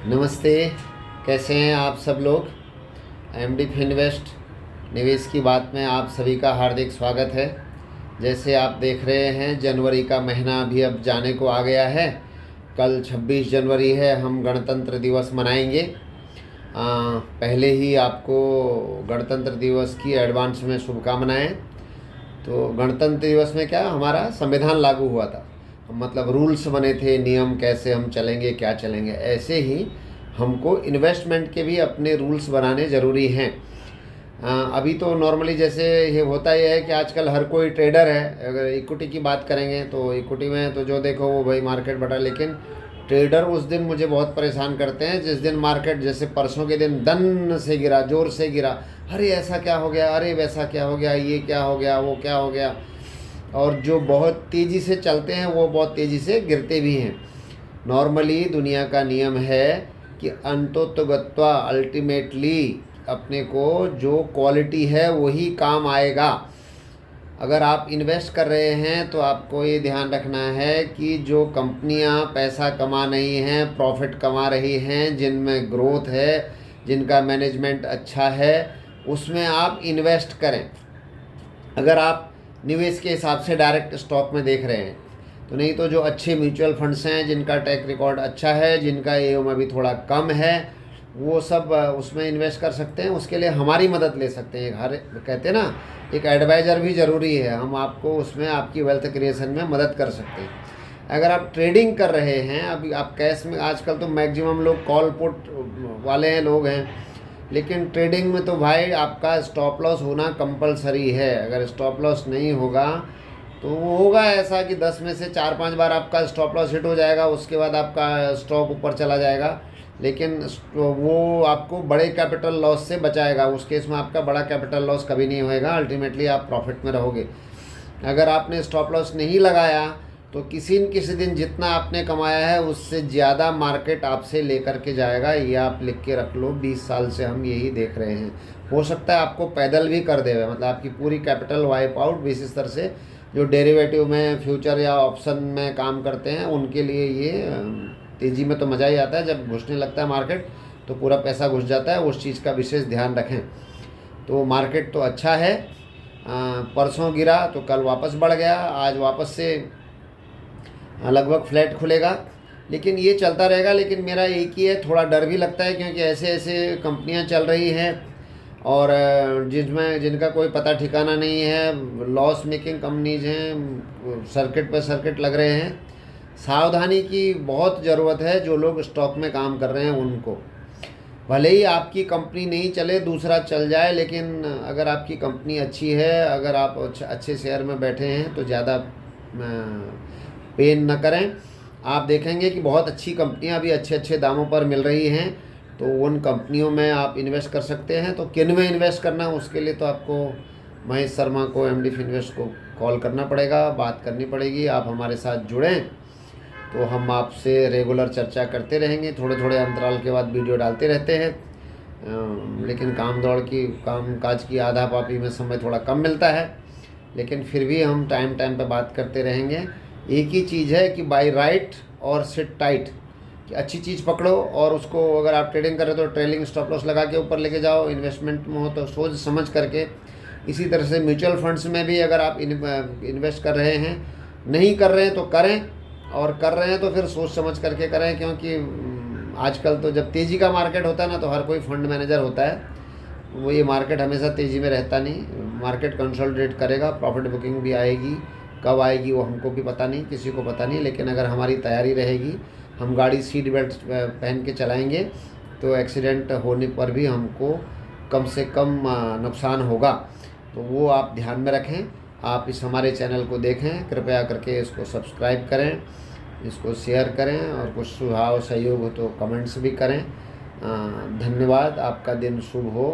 नमस्ते। कैसे हैं आप सब लोग। एमडी फिनवेस्ट निवेश की बात में आप सभी का हार्दिक स्वागत है। जैसे आप देख रहे हैं, जनवरी का महीना अभी अब जाने को आ गया है। कल 26 जनवरी है, हम गणतंत्र दिवस मनाएंगे। पहले ही आपको गणतंत्र दिवस की एडवांस में शुभकामनाएं। तो गणतंत्र दिवस में क्या हमारा संविधान लागू हुआ था, मतलब रूल्स बने थे, नियम कैसे हम चलेंगे, क्या चलेंगे। ऐसे ही हमको इन्वेस्टमेंट के भी अपने रूल्स बनाने ज़रूरी हैं। अभी तो नॉर्मली जैसे ये होता ही है कि आजकल हर कोई ट्रेडर है। अगर इक्विटी की बात करेंगे तो इक्विटी में तो जो देखो वो भाई मार्केट बढ़ा, लेकिन ट्रेडर उस दिन मुझे बहुत परेशान करते हैं जिस दिन मार्केट, जैसे परसों के दिन दन से गिरा, ज़ोर से गिरा, अरे ऐसा क्या हो गया, अरे वैसा क्या हो गया, ये क्या हो गया, वो क्या हो गया। और जो बहुत तेज़ी से चलते हैं वो बहुत तेज़ी से गिरते भी हैं। नॉर्मली दुनिया का नियम है कि अंतोत्तगत्वा अल्टीमेटली अपने को जो क्वालिटी है वही काम आएगा। अगर आप इन्वेस्ट कर रहे हैं तो आपको ये ध्यान रखना है कि जो कंपनियां पैसा कमा रही हैं, प्रॉफिट कमा रही हैं, जिनमें ग्रोथ है, जिनका मैनेजमेंट अच्छा है, उसमें आप इन्वेस्ट करें। अगर आप निवेश के हिसाब से डायरेक्ट स्टॉक में देख रहे हैं तो नहीं, तो जो अच्छे म्यूचुअल फंड्स हैं, जिनका ट्रैक रिकॉर्ड अच्छा है, जिनका एओएम अभी थोड़ा कम है, वो सब उसमें इन्वेस्ट कर सकते हैं। उसके लिए हमारी मदद ले सकते हैं। हर कहते हैं ना, एक एडवाइज़र भी ज़रूरी है। हम आपको उसमें आपकी वेल्थ क्रिएशन में मदद कर सकते हैं। अगर आप ट्रेडिंग कर रहे हैं, अभी आप कैश में, आजकल तो मैक्सिमम लोग कॉल पुट वाले हैं, लोग हैं, लेकिन ट्रेडिंग में तो भाई आपका स्टॉप लॉस होना कंपलसरी है। अगर स्टॉप लॉस नहीं होगा तो वो होगा ऐसा कि 10 में से 4-5 बार आपका स्टॉप लॉस हिट हो जाएगा, उसके बाद आपका स्टॉक ऊपर चला जाएगा, लेकिन वो आपको बड़े कैपिटल लॉस से बचाएगा। उस केस में आपका बड़ा कैपिटल लॉस कभी नहीं होएगा, अल्टीमेटली आप प्रॉफिट में रहोगे। अगर आपने स्टॉप लॉस नहीं लगाया तो किसी न किसी दिन जितना आपने कमाया है उससे ज़्यादा मार्केट आपसे लेकर के जाएगा। ये आप लिख के रख लो, 20 साल से हम यही देख रहे हैं। हो सकता है आपको पैदल भी कर देवे, मतलब आपकी पूरी कैपिटल वाइप आउट। विशेष तरह से जो डेरिवेटिव में, फ्यूचर या ऑप्शन में काम करते हैं, उनके लिए ये तेज़ी में तो मज़ा ही आता है। जब घुसने लगता है मार्केट तो पूरा पैसा घुस जाता है। उस चीज़ का विशेष ध्यान रखें। तो मार्केट तो अच्छा है। परसों गिरा तो कल वापस बढ़ गया, आज वापस से लगभग फ्लैट खुलेगा, लेकिन ये चलता रहेगा। लेकिन मेरा एक ही है, थोड़ा डर भी लगता है, क्योंकि ऐसे ऐसे कंपनियां चल रही हैं और जिनका कोई पता ठिकाना नहीं है, लॉस मेकिंग कंपनीज हैं, सर्किट पर सर्किट लग रहे हैं। सावधानी की बहुत ज़रूरत है। जो लोग स्टॉक में काम कर रहे हैं उनको, भले ही आपकी कंपनी नहीं चले, दूसरा चल जाए, लेकिन अगर आपकी कंपनी अच्छी है, अगर आप अच्छे शेयर में बैठे हैं तो ज़्यादा पेन न करें। आप देखेंगे कि बहुत अच्छी कंपनियां भी अच्छे अच्छे दामों पर मिल रही हैं, तो उन कंपनियों में आप इन्वेस्ट कर सकते हैं। तो किन में इन्वेस्ट करना, उसके लिए तो आपको महेश शर्मा को, एमडी फिनवेस्ट को कॉल करना पड़ेगा, बात करनी पड़ेगी। आप हमारे साथ जुड़ें तो हम आपसे रेगुलर चर्चा करते रहेंगे। थोड़े थोड़े अंतराल के बाद वीडियो डालते रहते हैं, लेकिन काम काज की आधा पापी में समय थोड़ा कम मिलता है, लेकिन फिर भी हम टाइम टाइम पे बात करते रहेंगे। एक ही चीज़ है कि बाय राइट और सिट टाइट, कि अच्छी चीज़ पकड़ो और उसको, अगर आप ट्रेडिंग कर रहे हो तो ट्रेलिंग स्टॉप लॉस लगा के ऊपर लेके जाओ। इन्वेस्टमेंट में हो तो सोच समझ करके। इसी तरह से म्यूचुअल फंड्स में भी अगर आप इन्वेस्ट कर रहे हैं, नहीं कर रहे हैं तो करें, और कर रहे हैं तो फिर सोच समझ करके करें। क्योंकि आजकल तो जब तेज़ी का मार्केट होता है ना, तो हर कोई फंड मैनेजर होता है, वो ये मार्केट हमेशा तेज़ी में रहता नहीं। मार्केट कंसोलिडेट करेगा, प्रॉफिट बुकिंग भी आएगी, कब आएगी वो हमको भी पता नहीं, किसी को पता नहीं। लेकिन अगर हमारी तैयारी रहेगी, हम गाड़ी सीट बेल्ट पहन के चलाएंगे, तो एक्सीडेंट होने पर भी हमको कम से कम नुकसान होगा। तो वो आप ध्यान में रखें। आप इस हमारे चैनल को देखें, कृपया करके इसको सब्सक्राइब करें, इसको शेयर करें, और कुछ सुझाव सहयोग हो तो कमेंट्स भी करें। धन्यवाद। आपका दिन शुभ हो।